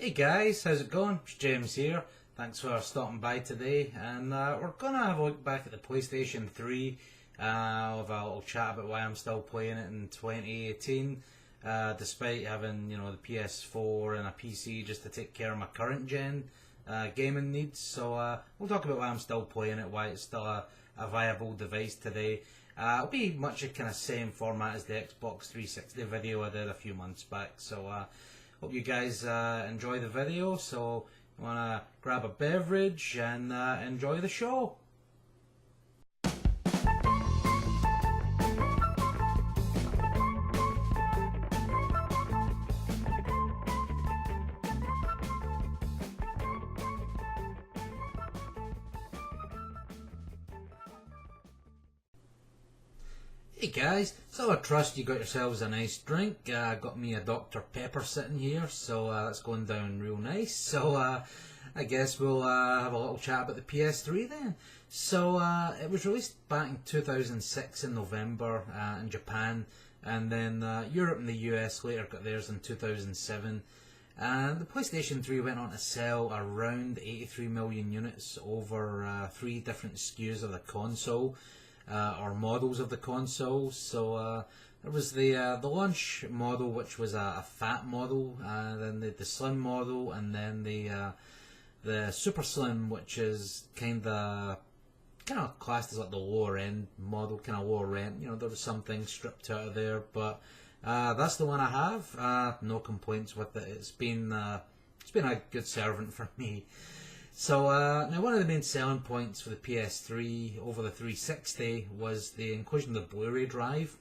Hey guys, how's it going? It's James here. Thanks for stopping by today, and we're gonna have a look back at the PlayStation 3. I'll have a little chat about why I'm still playing it in 2018, despite having the PS4 and a PC just to take care of my current gen gaming needs. So we'll talk about why I'm still playing it, why it's still a viable device today. It'll be much a kind of same format as the Xbox 360 video I did a few months back. So hope you guys enjoy the video. So you want to grab a beverage and enjoy the show. Hey guys, so I trust you got yourselves a nice drink. Got me a Dr. Pepper sitting here, so that's going down real nice. So I guess we'll have a little chat about the PS3 then. So it was released back in 2006 in November in Japan, and then Europe and the US later got theirs in 2007. And the PlayStation 3 went on to sell around 83 million units over 3 different SKUs of the console. Or models of the console. So there was the launch model, which was a fat model, then the slim model, and then the super slim, which is kind of classed as like the lower end model, kind of lower rent. There was some things stripped out of there, but that's the one I have. No complaints with it. It's been a good servant for me. So now one of the main selling points for the PS3 over the 360 was the inclusion of the Blu-ray drive.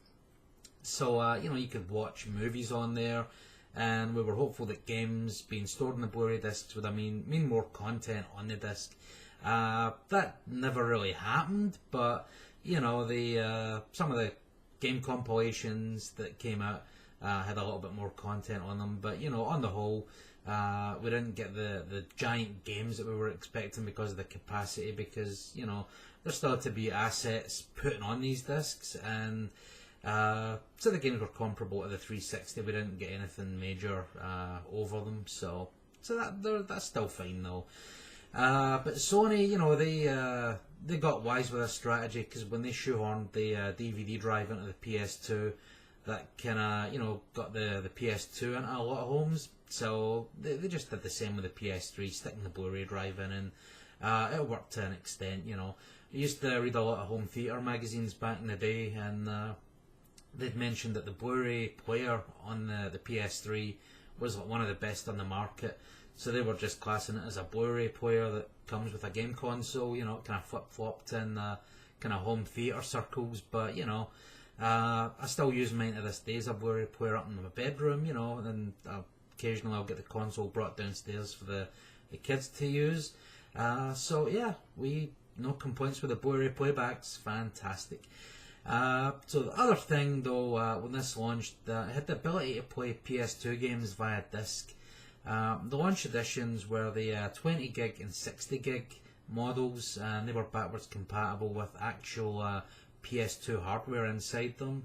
So you could watch movies on there, and we were hopeful that games being stored in the Blu-ray discs would mean more content on the disc. That never really happened, but the some of the game compilations that came out had a little bit more content on them. But on the whole, we didn't get the giant games that we were expecting because of the capacity, because there's still to be assets put on these discs, and so the games were comparable to the 360. We didn't get anything major over them, so that's still fine though. But Sony, they got wise with their strategy, because when they shoehorned the DVD drive into the PS2, that kind of got the PS2 into a lot of homes. So they just did the same with the PS3, sticking the Blu-ray drive in, and it worked to an extent. I used to read a lot of home theatre magazines back in the day, and they'd mentioned that the Blu-ray player on the PS3 was like one of the best on the market. So they were just classing it as a Blu-ray player that comes with a game console. It kind of flip-flopped in kind of home theatre circles, but I still use mine to this day as a Blu-ray player up in my bedroom, and occasionally I'll get the console brought downstairs for the kids to use. So yeah, no complaints with the Blu-ray playbacks, fantastic. So the other thing though, when this launched, it had the ability to play PS2 games via disc. The launch editions were the 20 gig and 60 gig models, and they were backwards compatible with actual PS2 hardware inside them.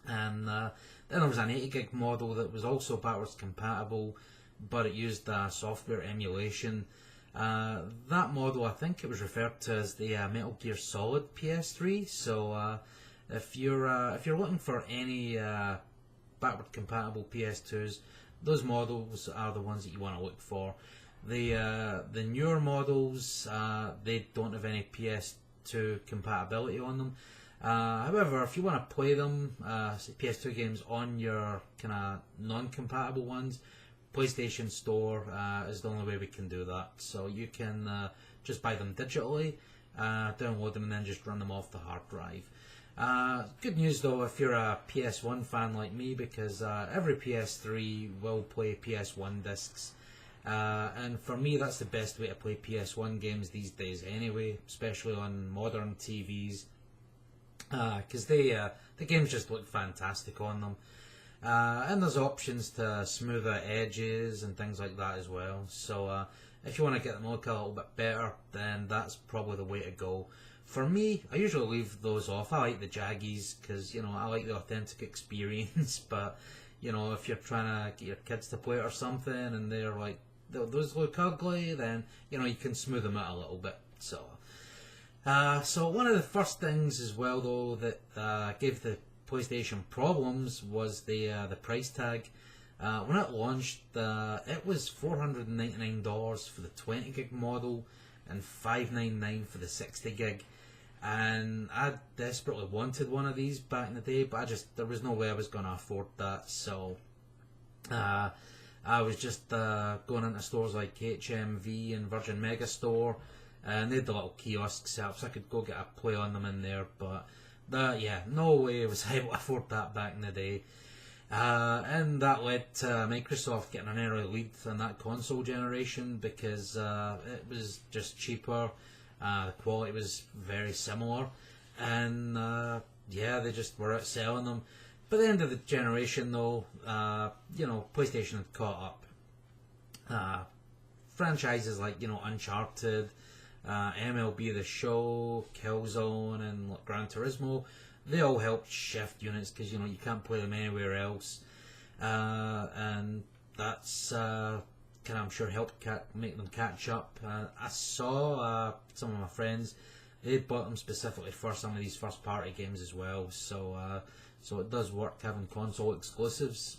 And then there was an 80 gig model that was also backwards compatible, but it used software emulation. That model, I think it was referred to as the Metal Gear Solid PS3. So if you're looking for any backward compatible PS2s, those models are the ones that you want to look for. The newer models, they don't have any PS2 compatibility on them. However, if you want to play them, PS2 games on your kind of non-compatible ones, PlayStation Store is the only way we can do that. So you can just buy them digitally, download them, and then just run them off the hard drive. Good news though if you're a PS1 fan like me, because every PS3 will play PS1 discs. And for me, that's the best way to play PS1 games these days anyway, especially on modern TVs. Because the games just look fantastic on them, and there's options to smooth out edges and things like that as well. So if you want to get them to look a little bit better, then that's probably the way to go. For me, I usually leave those off. I like the jaggies because I like the authentic experience, but you know, if you're trying to get your kids to play it or something, and they're like, those look ugly, then you know you can smooth them out a little bit. So, so one of the first things as well though that gave the PlayStation problems was the price tag. When it launched, it was $499 for the 20 gig model and $599 for the 60 gig. And I desperately wanted one of these back in the day, but there was no way I was going to afford that. So I was just going into stores like HMV and Virgin Megastore, and they had the little kiosk set up, so I could go get a play on them in there. But yeah, no way was I able to afford that back in the day. And that led to Microsoft getting an early lead on that console generation because it was just cheaper. The quality was very similar, and yeah, they just were outselling them. By the end of the generation, though, you know, PlayStation had caught up. Franchises like, you know, Uncharted, MLB The Show, Killzone, and Gran Turismo, they all helped shift units because, you know, you can't play them anywhere else, and that's kind of, I'm sure, helped make them catch up. I saw some of my friends, they bought them specifically for some of these first party games as well, so so it does work having console exclusives.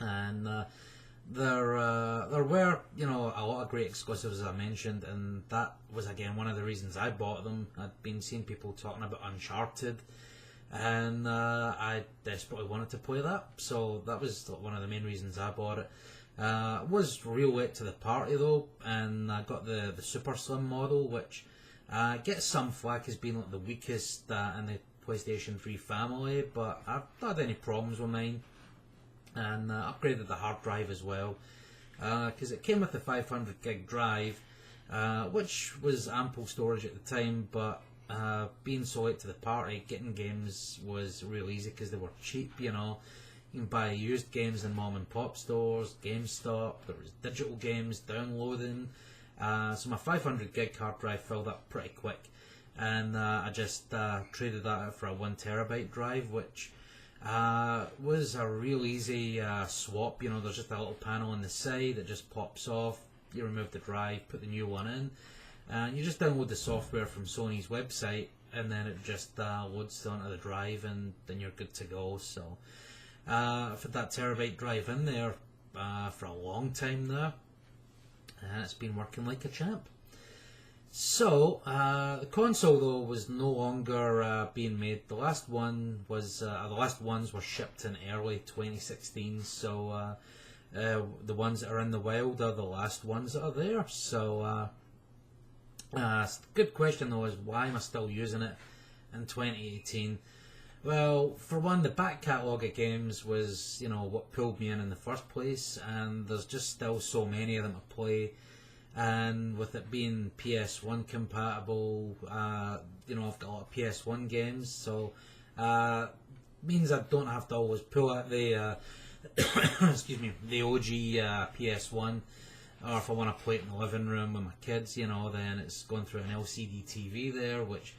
And there were, you know, a lot of great exclusives, as I mentioned, and that was again one of the reasons I bought them. I'd been seeing people talking about Uncharted, and I desperately wanted to play that, so that was one of the main reasons I bought it. Was real late to the party though, and I got the Super Slim model, which gets some flack as being like the weakest in the PlayStation 3 family, but I've not had any problems with mine, and upgraded the hard drive as well, because it came with a 500 gig drive, which was ample storage at the time, but being so late to the party, getting games was real easy because they were cheap, you know. You can buy used games in mom and pop stores, GameStop, there was digital games downloading. So my 500 gig hard drive filled up pretty quick, and I just traded that out for a 1 terabyte drive, which was a real easy swap. You know, there's just a little panel on the side that just pops off, you remove the drive, put the new one in, and you just download the software from Sony's website, and then it just loads onto the drive, and then you're good to go. So I've had that terabyte drive in there for a long time now, and it's been working like a champ. So the console though was no longer being made. The last one was the last ones were shipped in early 2016. So the ones that are in the wild are the last ones that are there. So good question though is, why am I still using it in 2018? Well, for one, the back catalogue of games was, you know, what pulled me in the first place, and there's just still so many of them to play. And with it being PS1 compatible, you know, I've got a lot of PS1 games, so means I don't have to always pull out the excuse me, the OG PS1, or if I want to play it in the living room with my kids, you know, then it's going through an LCD TV there, which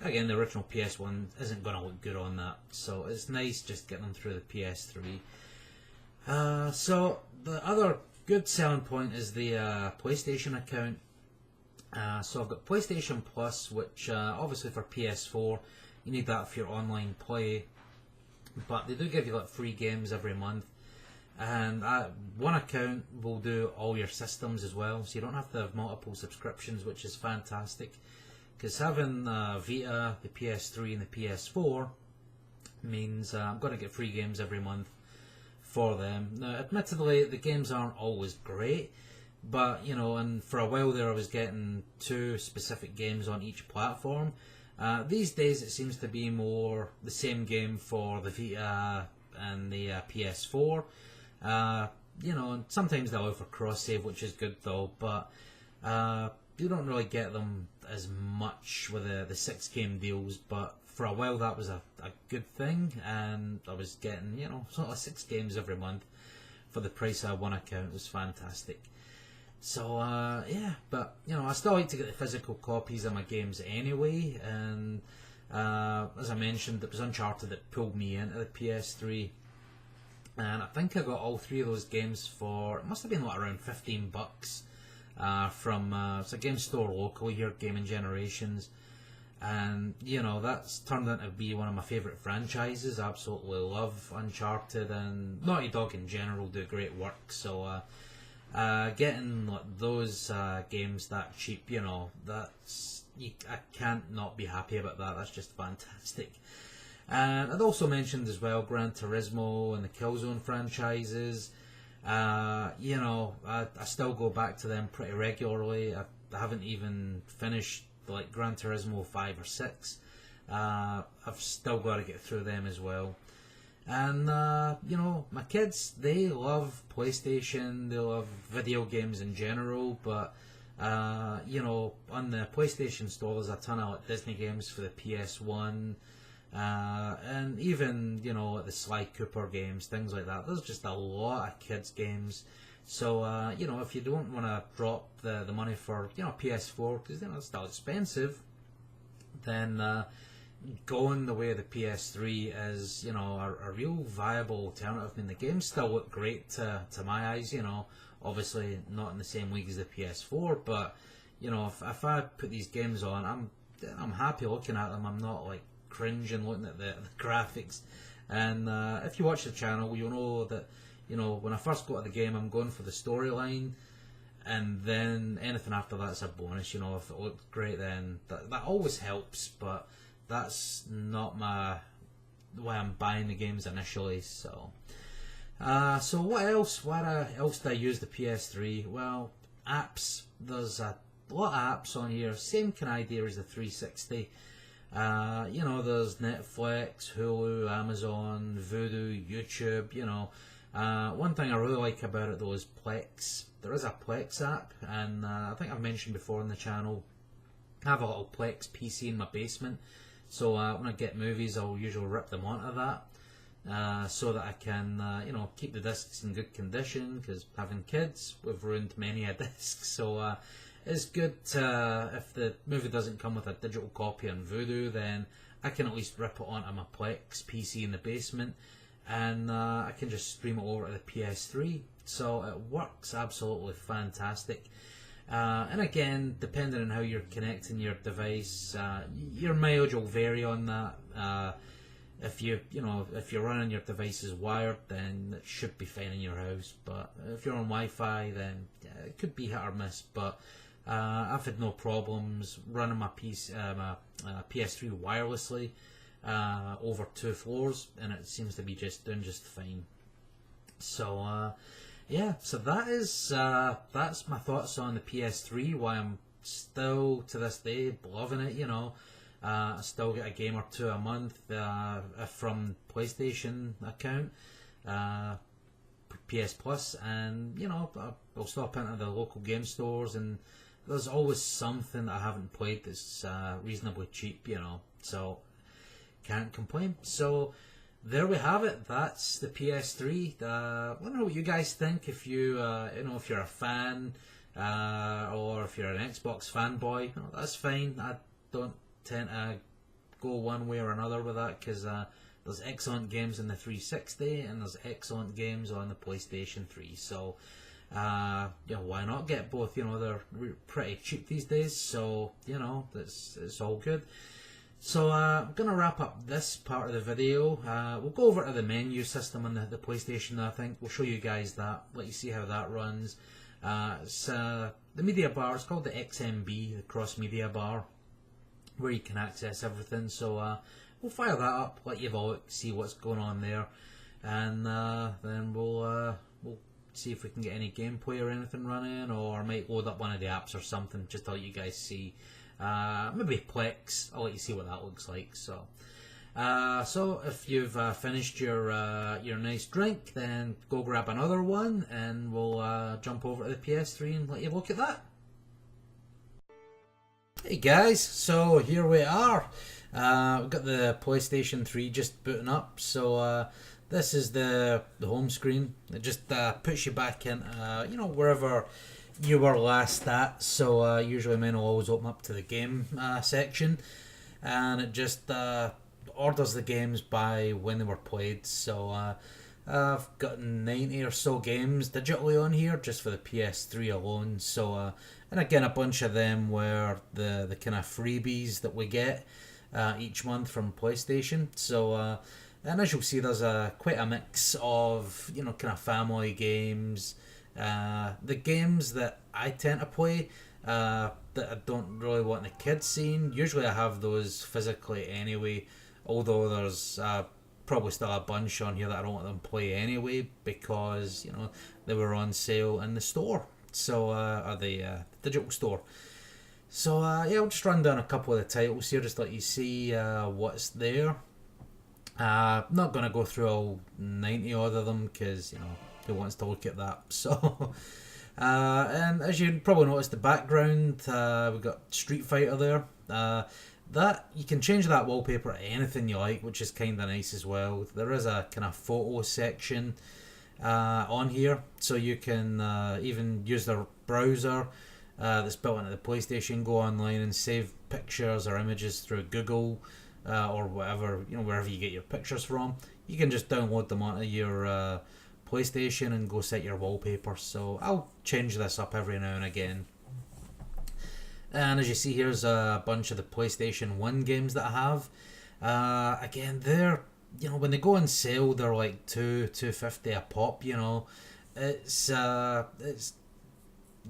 again, the original PS1 isn't going to look good on that, so it's nice just getting them through the PS3. So the other good selling point is the PlayStation account. So I've got PlayStation Plus, which obviously for PS4 you need that for your online play, but they do give you like free games every month, and one account will do all your systems as well, so you don't have to have multiple subscriptions, which is fantastic. Because having Vita, the PS3 and the PS4 means I'm going to get free games every month for them. Now, admittedly, the games aren't always great, but, you know, and for a while there I was getting 2 specific games on each platform. These days it seems to be more the same game for the Vita and the PS4. You know, and sometimes they allow for cross-save, which is good though, but you don't really get them as much with the 6 game deals, but for a while that was a good thing, and I was getting, you know, sort of 6 games every month for the price of one account. It was fantastic. So yeah, but you know, I still like to get the physical copies of my games anyway, and as I mentioned, it was Uncharted that pulled me into the PS3. and I think I got all three of those games for, it must have been like around $15 from it's a game store locally here, Gaming Generations. And that's turned out to be one of my favourite franchises. I absolutely love Uncharted, and Naughty Dog in general do great work. So getting like those games that cheap, I can't not be happy about that. That's just fantastic. And I'd also mentioned as well Gran Turismo and the Killzone franchises. I still go back to them pretty regularly. I haven't even finished like Gran Turismo 5 or 6. I've still got to get through them as well. And my kids, they love PlayStation, they love video games in general, but on the PlayStation Store there's a ton of like Disney games for the PS1, and even like the Sly Cooper games, things like that. There's just a lot of kids games. So if you don't want to drop the money for PS4, because it's still expensive, then going the way of the PS3 is a real viable alternative. I mean, the games still look great to my eyes. Obviously not in the same league as the PS4, but if I put these games on, I'm happy looking at them. I'm not like cringing looking at the graphics. And if you watch the channel, you'll know that when I first go to the game, I'm going for the storyline, and then anything after that's a bonus. If it looked great, then that always helps, but that's not why I'm buying the games initially. So what else? Why else do I use the PS3? Well, apps. There's a lot of apps on here. Same kind of idea as the 360. There's Netflix, Hulu, Amazon, Vudu, YouTube. One thing I really like about it though is Plex. There is a Plex app, and I think I've mentioned before on the channel, I have a little Plex PC in my basement, so when I get movies I'll usually rip them onto that, so that I can keep the discs in good condition, because having kids, we've ruined many a disc. So it's good to, if the movie doesn't come with a digital copy on Vudu, then I can at least rip it onto my Plex PC in the basement, and I can just stream it over to the PS3. So it works absolutely fantastic. And again, depending on how you're connecting your device, your mileage will vary on that. If you're running your device is wired, then it should be fine in your house. But if you're on Wi-Fi, then it could be hit or miss. But I've had no problems running my PS3 wirelessly over 2 floors, and it seems to be doing just fine. So so that's my thoughts on the PS3. Why I'm still to this day loving it. I still get a game or two a month from PlayStation account, PS Plus, and I'll stop into the local game stores, and there's always something that I haven't played that's reasonably cheap. So can't complain. So there we have it. That's the PS3. I don't know what you guys think. If you if you're a fan, or if you're an Xbox fanboy, that's fine. I don't tend to go one way or another with that, because there's excellent games in the 360 and there's excellent games on the PlayStation 3. So why not get both? They're pretty cheap these days, so it's all good. So I'm going to wrap up this part of the video. We'll go over to the menu system on the PlayStation. I think we'll show you guys that, let you see how that runs. It's the media bar. It's called the XMB, the cross media bar, where you can access everything. So we'll fire that up, let you all see what's going on there, and then we'll see if we can get any gameplay or anything running, or I might load up one of the apps or something just to let you guys see. Maybe Plex. I'll let you see what that looks like. So if you've finished your nice drink, then go grab another one, and we'll jump over to the PS3 and let you look at that. Hey guys, so here we are. We've got the PlayStation 3 just booting up. So this is the home screen. It just puts you back in, wherever you were last at. So usually mine will always open up to the game section, and it just orders the games by when they were played. So I've got 90 or so games digitally on here just for the PS3 alone. So, and again, a bunch of them were the kind of freebies that we get each month from PlayStation. So, and as you'll see, there's quite a mix of kind of family games. The games that I tend to play that I don't really want the kids seeing. Usually, I have those physically anyway. Although there's probably still a bunch on here that I don't want them to play anyway because they were on sale in the store. So, or the digital store. So yeah, I'll just run down a couple of the titles here, just to let you see what's there. Not gonna go through all 90 odd of them because who wants to look at that? So, and as you probably noticed, the background we've got Street Fighter there. That you can change that wallpaper to anything you like, which is kind of nice as well. There is a kind of photo section on here, so you can even use their browser that's built into the PlayStation. Go online and save pictures or images through Google or whatever, wherever you get your pictures from. You can just download them onto your PlayStation and go set your wallpaper. So I'll change this up every now and again. And as you see, here's a bunch of the PlayStation 1 games that I have. Again, they're, when they go on sale, they're like $2.50 a pop. It's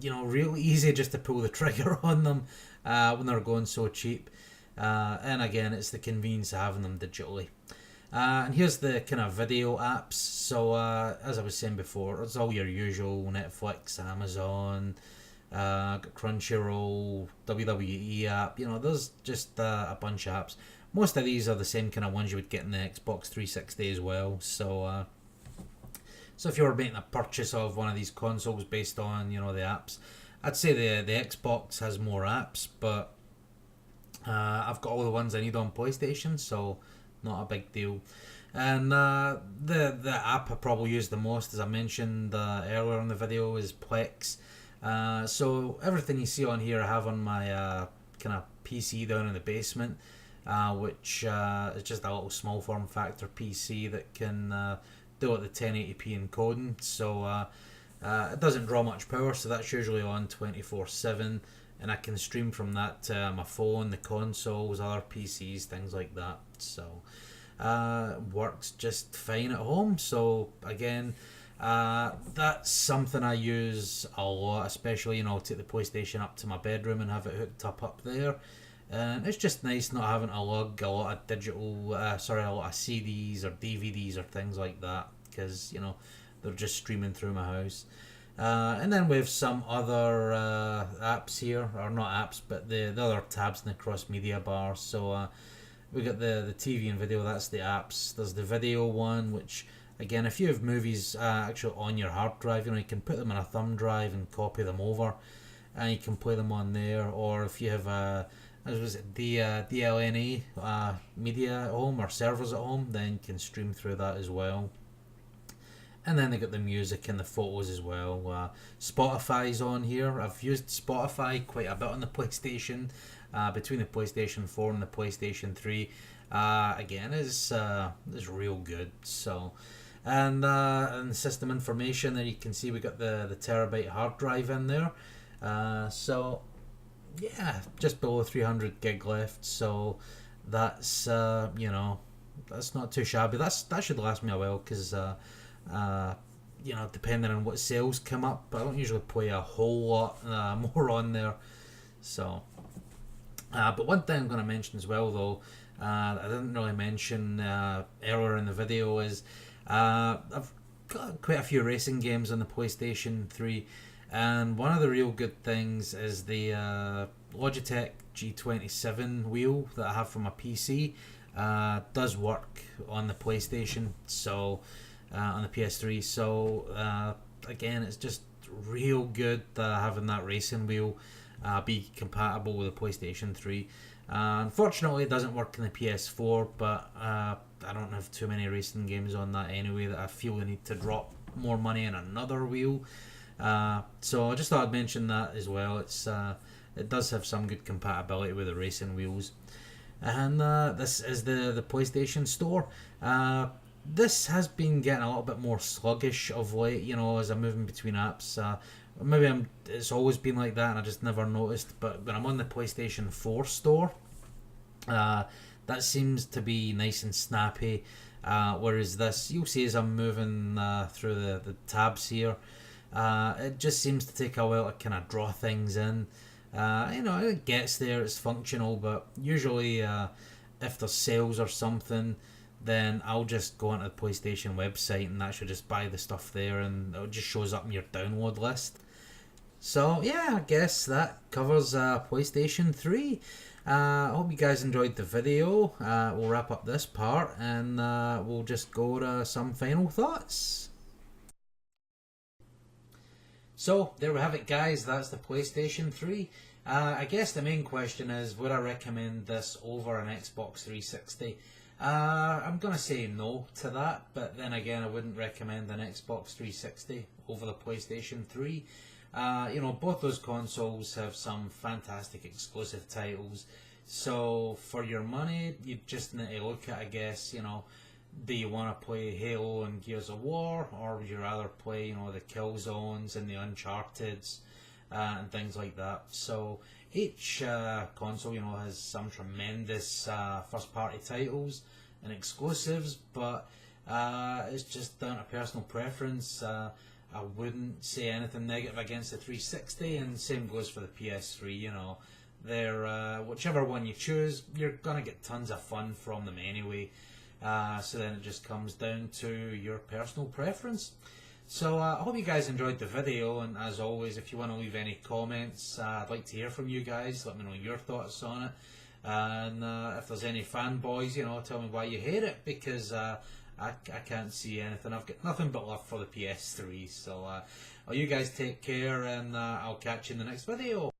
real easy just to pull the trigger on them when they're going so cheap. And again, it's the convenience of having them digitally. And here's the kind of video apps. So as I was saying before, it's all your usual Netflix, Amazon, Crunchyroll, WWE app. There's just a bunch of apps. Most of these are the same kind of ones you would get in the Xbox 360 as well. So so if you were making a purchase of one of these consoles based on the apps, I'd say the Xbox has more apps, but I've got all the ones I need on PlayStation, so not a big deal. And the app I probably use the most, as I mentioned earlier in the video, is Plex. So everything you see on here I have on my kind of PC down in the basement, which is just a little small form factor PC that can do it the 1080p encoding. So it doesn't draw much power, so that's usually on 24/7, and I can stream from that to my phone, the consoles, other PCs, things like that. So works just fine at home. So again, that's something I use a lot, especially I'll take the PlayStation up to my bedroom and have it hooked up there, and it's just nice not having to lug a lot of digital a lot of CDs or DVDs or things like that, because they're just streaming through my house. And then we have some other apps here, or not apps, but the other tabs in the cross media bar. So we got the TV and video, that's the apps. There's the video one, which again, if you have movies actually on your hard drive, you can put them in a thumb drive and copy them over, and you can play them on there. Or if you have DLNA media at home or servers at home, then you can stream through that as well. And then they got the music and the photos as well. Spotify's on here. I've used Spotify quite a bit on the PlayStation, between the PlayStation 4 and the PlayStation 3. Again, it's real good. So, and the system information there, you can see we got the terabyte hard drive in there. So yeah, just below 300 gig left. So that's that's not too shabby. That should last me a while, because depending on what sales come up, I don't usually play a whole lot more on there. So but one thing I'm going to mention as well, though, I didn't really mention earlier in the video, is I've got quite a few racing games on the PlayStation 3, and one of the real good things is the Logitech G27 wheel that I have for my PC. Does work on the PlayStation, so on the PS3. So again, it's just real good having that racing wheel be compatible with the PlayStation 3. Unfortunately, it doesn't work in the PS4, but I don't have too many racing games on that anyway that I feel I need to drop more money in another wheel. So I just thought I'd mention that as well. It does have some good compatibility with the racing wheels. And this is the PlayStation Store. this has been getting a little bit more sluggish of late, you know, as I'm moving between apps. Maybe it's always been like that and I just never noticed, but when I'm on the PlayStation 4 store, that seems to be nice and snappy. Whereas this, you'll see as I'm moving through the tabs here, it just seems to take a while to kind of draw things in. You know, it gets there, it's functional, but usually if there's sales or something, then I'll just go onto the PlayStation website and actually just buy the stuff there, and it just shows up in your download list. So yeah, I guess that covers PlayStation 3. I hope you guys enjoyed the video. We'll wrap up this part and we'll just go to some final thoughts. So there we have it, guys. That's the PlayStation 3. I guess the main question is, would I recommend this over an Xbox 360? I'm going to say no to that, but then again I wouldn't recommend an Xbox 360 over the PlayStation 3. You know, both those consoles have some fantastic exclusive titles, so for your money you just need to look at, I guess, you know, do you want to play Halo and Gears of War, or would you rather play, you know, the Killzones and the Uncharted's and things like that. So each console, you know, has some tremendous first party titles and exclusives, but it's just down to personal preference. I wouldn't say anything negative against the 360, and same goes for the PS3. You know, they're whichever one you choose, you're gonna get tons of fun from them anyway. So then it just comes down to your personal preference. So I hope you guys enjoyed the video, and as always, if you want to leave any comments, I'd like to hear from you guys. Let me know your thoughts on it, and if there's any fanboys, you know, tell me why you hate it, because I can't see anything. I've got nothing but love for the PS3. So you guys take care, and I'll catch you in the next video.